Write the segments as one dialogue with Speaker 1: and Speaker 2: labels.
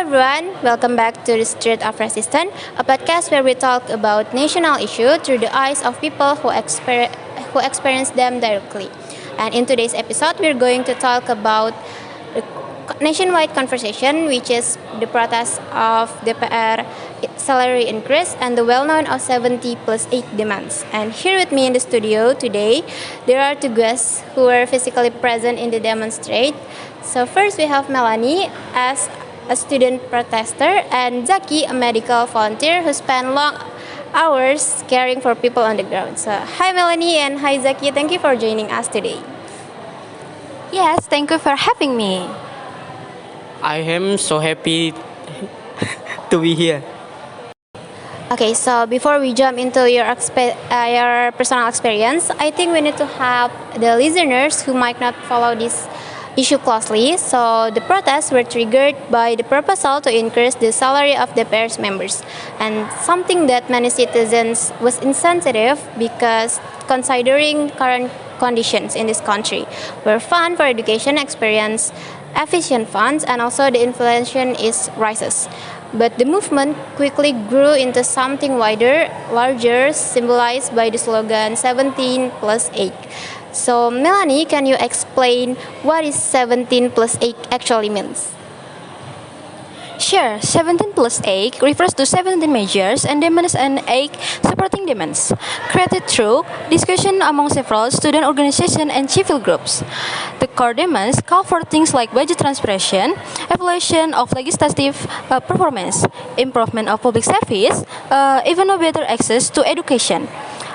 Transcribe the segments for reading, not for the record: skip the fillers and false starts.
Speaker 1: everyone, welcome back to the Street of Resistance, a podcast where we talk about national issues through the eyes of people who experience them directly. And in today's episode, we're going to talk about the nationwide conversation, which is the protest of DPR salary increase and the well-known of 70 plus 8 demands. And here with me in the studio today, there are two guests who were physically present in the demonstrate. So first we have Melanie as a student protester and Zaki, a medical volunteer who spent long hours caring for people on the ground. So hi Melanie and hi Zaki, thank you for joining us today.
Speaker 2: Yes, thank you for having me.
Speaker 3: I am so happy to be here.
Speaker 1: Okay, so before we jump into your personal experience, I think we need to help the listeners who might not follow this issue closely. So the protests were triggered by the proposal to increase the salary of the pairs members, and something that many citizens was insensitive because considering current conditions in this country, where fund for education experience efficient funds and also the inflation is rises. But the movement quickly grew into something wider, larger, symbolized by the slogan 17 plus 8. So, Melanie, can you explain what is 17 plus 8 actually means?
Speaker 2: Sure, 17 plus 8 refers to 17 measures and demands and 8 supporting demands, created through discussion among several student organizations and civil groups. The core demands call for things like budget transparency, evaluation of legislative performance, improvement of public service, even a better access to education,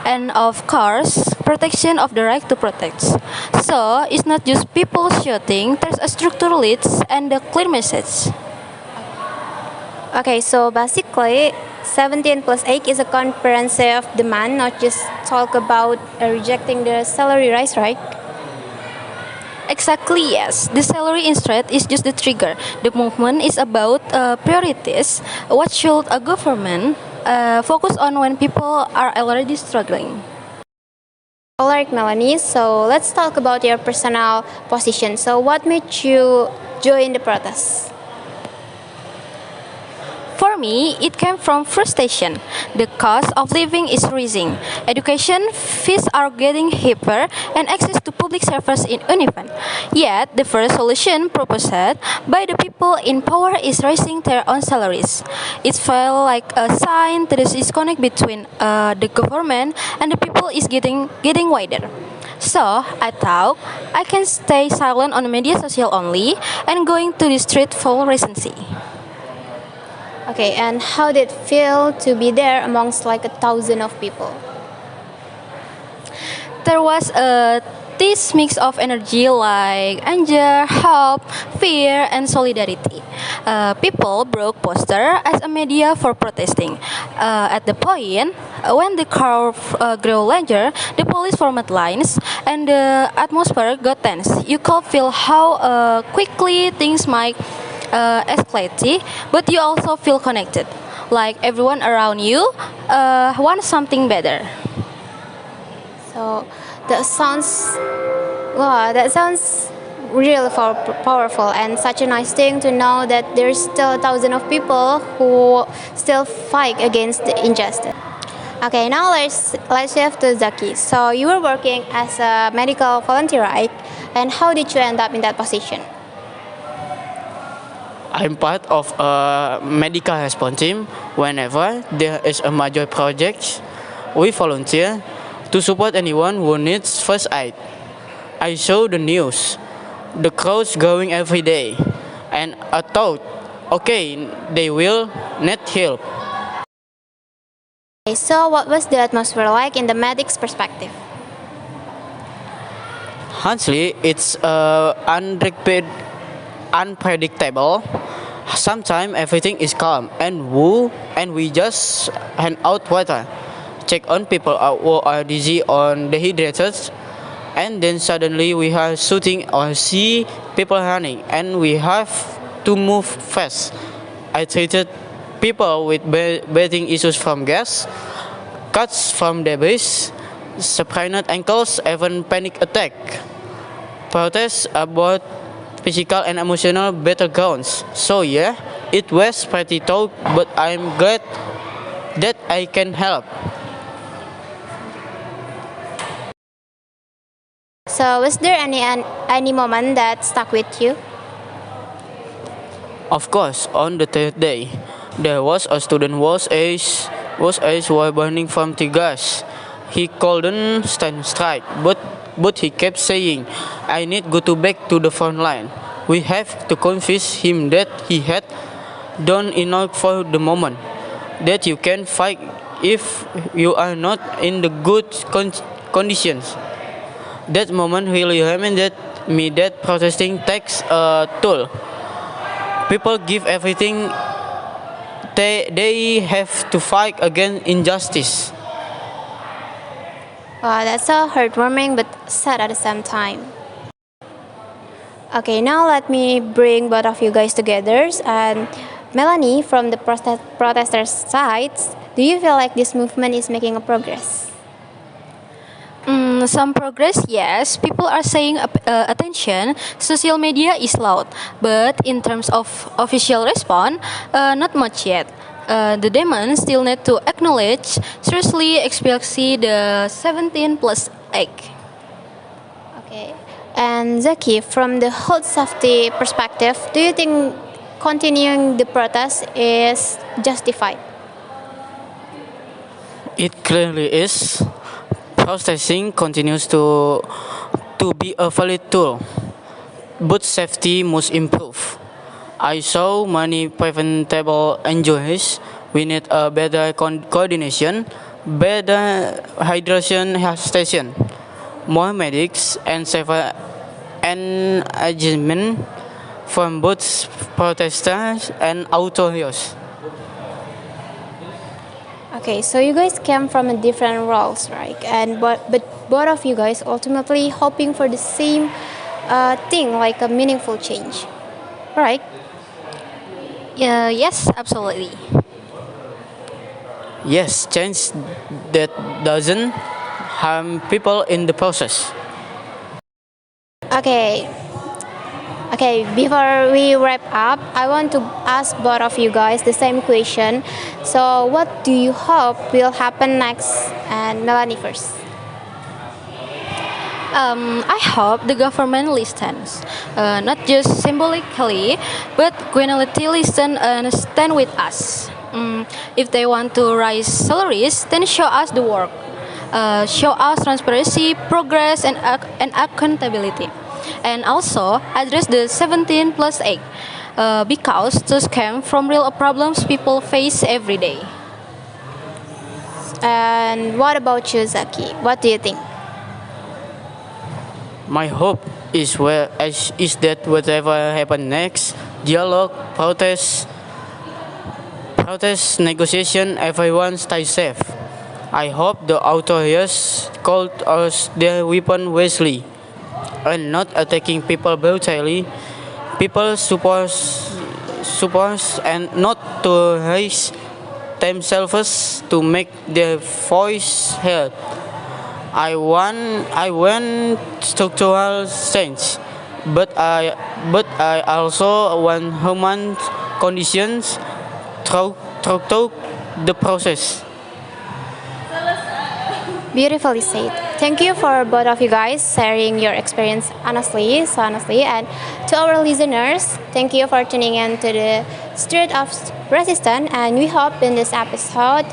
Speaker 2: and of course, protection of the right to protect. So, it's not just people shouting, there's a structural leads and a clear message.
Speaker 1: Okay, so basically, 17 plus 8 is a comprehensive demand, not just talk about rejecting the salary rise, right?
Speaker 2: Exactly, yes. The salary instead is just the trigger. The movement is about priorities. What should a government focus on when people are already struggling?
Speaker 1: Alright, Melanie, so let's talk about your personal position. So, what made you join the protest?
Speaker 2: For me, it came from frustration. The cost of living is rising. Education fees are getting cheaper and access to public service is uneven. Yet, the first solution proposed by the people in power is raising their own salaries. It felt like a sign that the disconnect between the government and the people is getting wider. So, I thought I can stay silent on media social only and going to the street for recency.
Speaker 1: Okay, and how did it feel to be there amongst like 1,000 of people?
Speaker 2: There was this mix of energy like anger, hope, fear, and solidarity. People broke poster as a media for protesting. At the point when the crowd grew larger, the police formed lines and the atmosphere got tense. You could feel how quickly things might escalate, but you also feel connected. Like everyone around you wants something better.
Speaker 1: So that sounds really powerful and such a nice thing to know that there's still 1,000 of people who still fight against the injustice. Okay, now let's shift to Zaki. So you were working as a medical volunteer, right? And how did you end up in that position?
Speaker 3: I'm part of a medical response team. Whenever there is a major project, we volunteer to support anyone who needs first aid. I saw the news, the crowds going every day, and I thought, okay, they will need help.
Speaker 1: Okay, so what was the atmosphere like in the medic's perspective?
Speaker 3: Honestly, it's unpredictable. Sometimes everything is calm and we just hand out water, check on people who are dizzy or dehydrated, and then suddenly we are shooting or see people running and we have to move fast. I treated people with breathing issues from gas, cuts from debris, sprained ankles, even panic attack. Protests about physical and emotional battlegrounds. So yeah, It was pretty tough, but I'm glad that I can help.
Speaker 1: So, was there any moment that stuck with you?
Speaker 3: Of course, on the third day, there was a student whose eyes were burning from tear gas. He couldn't stand strike, but he kept saying, "I need go to back to the front line." We have to convince him that he had done enough for the moment, that you can fight if you are not in the good conditions. That moment really reminded me that protesting takes a toll. People give everything they have to fight against injustice.
Speaker 1: Wow, that's so heartwarming but sad at the same time. Okay, now let me bring both of you guys together. And Melanie, from the protesters' side, do you feel like this movement is making a progress?
Speaker 2: Some progress, yes. People are saying attention. Social media is loud, but in terms of official response, not much yet. The demands still need to acknowledge seriously, especially the 17 plus egg.
Speaker 1: Okay. And Zaki, from the health safety perspective, do you think continuing the protest is justified?
Speaker 3: It clearly is. Protesting continues to be a valid tool, but safety must improve. I saw many preventable injuries. We need a better coordination, better hydration station, more medics, and safer engagement from both protesters and authorities.
Speaker 1: Okay, so you guys came from a different roles, right? And but both of you guys ultimately hoping for the same thing, like a meaningful change, right?
Speaker 2: Yes, absolutely.
Speaker 3: Yes, change that doesn't harm people in the process.
Speaker 1: Okay. Okay, before we wrap up, I want to ask both of you guys the same question. So, what do you hope will happen next? And Melanie first.
Speaker 2: I hope the government listens, not just symbolically, but genuinely listen and stand with us. If they want to raise salaries, then show us the work. Show us transparency, progress, and accountability. And also address the 17 plus 8 because those came from real problems people face every day.
Speaker 1: And what about you, Zaki? What do you think?
Speaker 3: My hope is that whatever happens next, dialogue, protest, negotiation, everyone stays safe. I hope the authorities called us their weapon wisely and not attacking people brutally. People suppose and not to raise themselves to make their voice heard. I want structural change, but I also want human conditions through the process.
Speaker 1: Beautifully said. Thank you for both of you guys sharing your experience so honestly. And to our listeners, thank you for tuning in to the Street of Resistance. And we hope in this episode,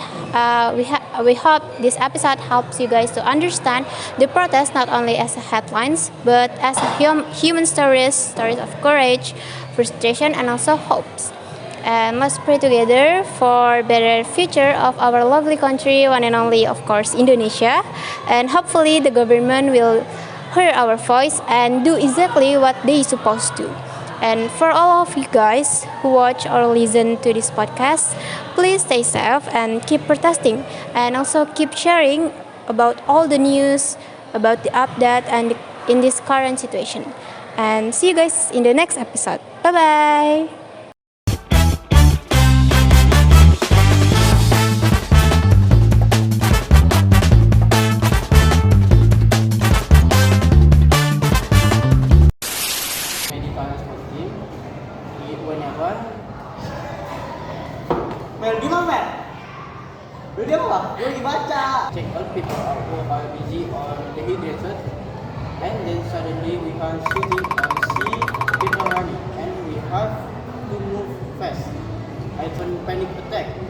Speaker 1: we hope this episode helps you guys to understand the protest not only as a headlines, but as a human stories of courage, frustration, and also hopes. And let's pray together for better future of our lovely country, one and only, of course, Indonesia. And hopefully the government will hear our voice and do exactly what they supposed to. And for all of you guys who watch or listen to this podcast, please stay safe and keep protesting, and also keep sharing about all the news about the update and in this current situation. And see you guys in the next episode. Bye bye.
Speaker 3: Medical team whenever Check on people who are busy or dehydrated, and then suddenly we are shooting and see people running, and we have to move fast. I turn panic attack.